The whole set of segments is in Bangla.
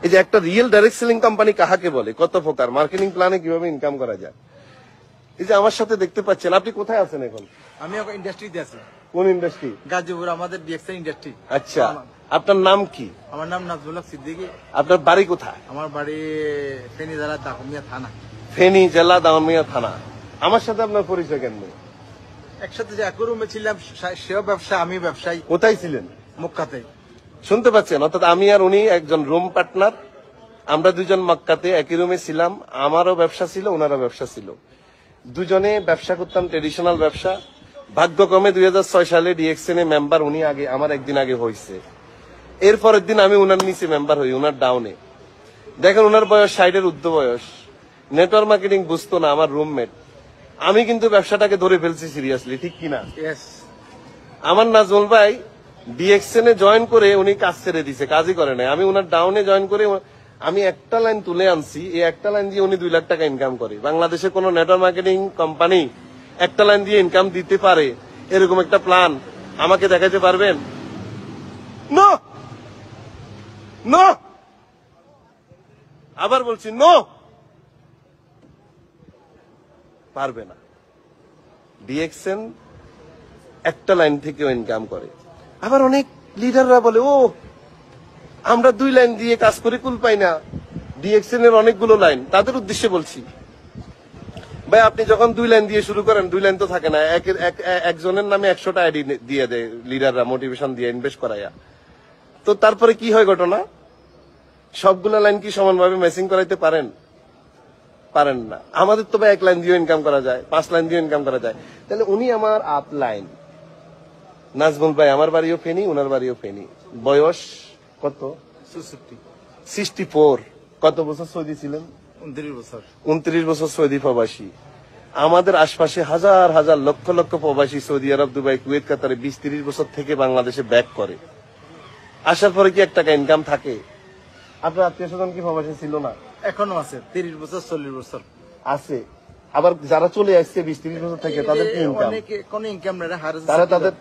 এই যে একটা রিয়েল ডাইরেক্ট সেলিং কোম্পানি কাহাকে বলে, কত প্রকার, মার্কেটিং প্ল্যানে কিভাবে ইনকাম করা যায়। এই যে আমার সাথে দেখতে পাচ্ছেন, আপনি কোথায় আছেন এখন? আমি এখন ইন্ডাস্ট্রিতে আছি। কোন ইন্ডাস্ট্রি? গাজীপুর, আমাদের ডিএক্সএন ইন্ডাস্ট্রি। আচ্ছা, আপনার নাম কি? আমার নাম নাজমুল হক সিদ্দিকী। আপনার বাড়ি কোথায়? আমার বাড়ি ফেনী জেলা দাগনভূঞা থানা। ফেনী জেলা দাগনভূঞা থানা। আমার সাথে আপনার পরিচয় কেন? একসাথে যে এক রুমে ছিলাম, সেও ব্যবসা, আমি ব্যবসায়ী। কোথায় ছিলেন? মক্কাতে। শুনতে পাচ্ছেন? অর্থাৎ আমি আর উনি একজন রুম পার্টনার, আমরা দুজন মক্কাতে একই রুমে ছিলাম। আমারও ব্যবসা ছিল, ওনারও ব্যবসা ছিল, দুজনে ব্যবসা করতাম, ট্রেডিশনাল ব্যবসা। ভাগ্যক্রমে 2006 সালে ডিএক্সএন এ মেম্বার উনি আগে, আমার একদিন আগে হয়েছে। এর পরের দিন আমি উনার নিচে মেম্বার হই, উনার ডাউনে। দেখেন উনার বয়স 60-এর ঊর্ধ্ব বয়স, নেটওয়ার্ক মার্কেটিং বুঝতো না, আমার রুমমেট। আমি কিন্তু ব্যবসাটাকে ধরে ফেলছি সিরিয়াসলি, ঠিক কিনা? আমার নাজমুল ভাই ডিএক্সএন এ জয়েন করে উনি কাজ ছেড়ে দিছে, কাজই করে নাই। আমি উনার ডাউনে জয়েন করে আমি একটা লাইন তুলে আনছি, এই একটা লাইন দিয়ে উনি 2 লাখ টাকা ইনকাম করে। বাংলাদেশে কোন নেটওয়ার্ক মার্কেটিং কোম্পানি একটা লাইন দিয়ে ইনকাম দিতে পারে এরকম একটা প্ল্যান আমাকে দেখাতে পারবেন? নো নো, আবার বলছি নো, পারবে না। ডিএক্সএন একটা লাইন থেকেও ইনকাম করে। আবার অনেক লিডাররা বলে, ও আমরা 2 লাইন দিয়ে কাজ করে কুল পাই না, ডিএক্সএন এর অনেকগুলো লাইন। তাদের উদ্দেশ্যে বলছি, ভাই আপনি যখন 2 লাইন দিয়ে শুরু করেন, 2 লাইন তো থাকে না, একজনের নামে 100টা আইডি দিয়ে দেয় লিডাররা, মোটিভেশন দিয়ে ইনভেস্ট করাইয়া। তো তারপরে কি হয় ঘটনা? সবগুলো লাইন কি সমানভাবে ম্যাচিং করাইতে পারেন? পারেন না। আমাদের তো ভাই 1 লাইন দিয়ে ইনকাম করা যায়, 5 লাইন দিয়ে ইনকাম করা যায়। তাহলে উনি আমার আপ লাইন। নাজমুল ভাই আমার বাড়িও ফেনী, উনার বাড়িও ফেনী। বয়স কত? 64। কত বছর সৌদি ছিলেন? 29 বছর। 29 বছর সৌদি প্রবাসী। আমাদের আশপাশে হাজার হাজার লক্ষ লক্ষ প্রবাসী সৌদি আরব, দুবাই, কুয়েত, কাতারে 20-30 বছর থেকে বাংলাদেশে ব্যাক করে। আসার পরে কি 1 টাকা ইনকাম থাকে? আপনার আত্মীয় স্বজন কি প্রবাসী ছিল না? এখনো আছে, 30 বছর 40 বছর আছে। আবার যারা চলে আসছে 20-30 বছর থেকে, তাদের কি ইনকাম? কোনো ইনকাম নেই।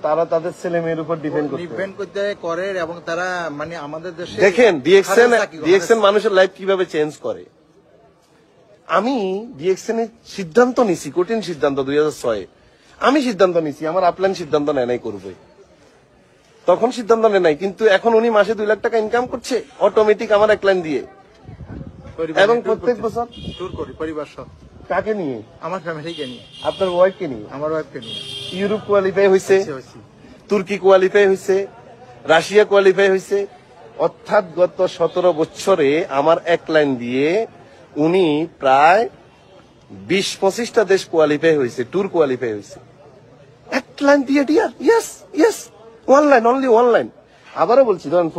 তারা তাদের ছেলে মেয়ের উপর ডিপেন্ড করতে করে, এবং তারা মানে আমাদের দেশে দেখেন ডিএক্সএন মানুষের লাইফ কিভাবে চেঞ্জ করে। আমি ডিএক্সএন এর সিদ্ধান্ত নিছি, কঠিন সিদ্ধান্ত 2006-এ আমি সিদ্ধান্ত নিছি, আমার আপলাইন সিদ্ধান্ত নেয় নাই করবই, তখন সিদ্ধান্ত নেয় নাই। কিন্তু এখন উনি মাসে 2 লাখ টাকা ইনকাম করছে অটোমেটিক আমার 1 লাইন দিয়ে, এবং প্রত্যেক বছর ট্যুর করি পরিবার সহ। কাকে নিয়ে? আমার ফ্যামিলিকে নিয়ে। আপনার ওয়াইফকে নিয়ে? আমার ওয়াইফকে নিয়ে। ইউরোপ কোয়ালিফাই হয়েছে, তুর্কি কোয়ালিফাই হয়েছে, রাশিয়া কোয়ালিফাই হয়েছে। অর্থাৎ গত 17 বছরে আমার 1 লাইন দিয়ে উনি প্রায় 20-25টা দেশ কোয়ালিফাই হয়েছে, ট্যুর কোয়ালিফাই হয়েছে 1 লাইন দিয়ে। Dear, yes yes, 1 line, only 1 line. আবারও বলছি, ধরেন